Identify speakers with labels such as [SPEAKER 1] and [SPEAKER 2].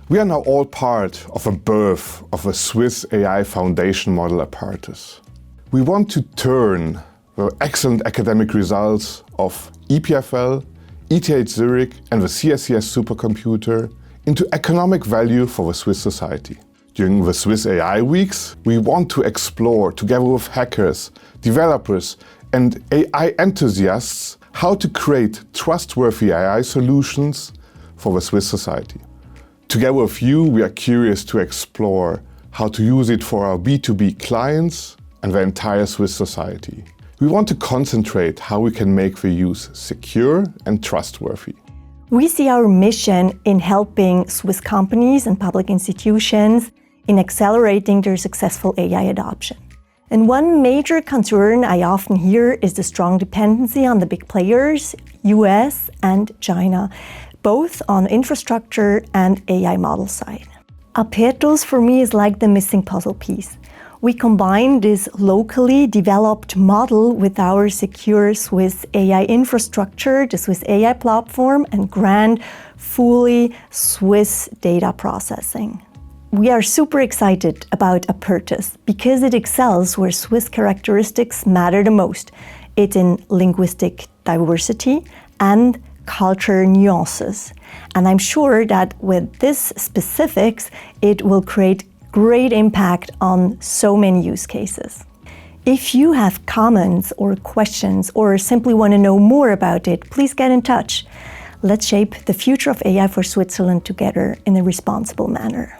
[SPEAKER 1] We are now all part of a birth of a Swiss AI foundation model, Apertus. We want to turn the excellent academic results of EPFL, ETH Zurich and the CSCS supercomputer into economic value for the Swiss society. During the Swiss AI Weeks, we want to explore, together with hackers, developers and AI enthusiasts, how to create trustworthy AI solutions for the Swiss society. Together with you, we are curious to explore how to use it for our B2B clients and the entire Swiss society. We want to concentrate how we can make the use secure and trustworthy.
[SPEAKER 2] We see our mission in helping Swiss companies and public institutions in accelerating their successful AI adoption. And one major concern I often hear is the strong dependency on the big players, US and China, both on infrastructure and AI model side. Apertus for me is like the missing puzzle piece. We combine this locally developed model with our secure Swiss AI infrastructure, the Swiss AI platform, and grand, fully Swiss data processing. We are super excited about Apertus because it excels where Swiss characteristics matter the most. It's in linguistic diversity and culture nuances. And I'm sure that with this specifics, it will create great impact on so many use cases. If you have comments or questions or simply want to know more about it, please get in touch. Let's shape the future of AI for Switzerland together in a responsible manner.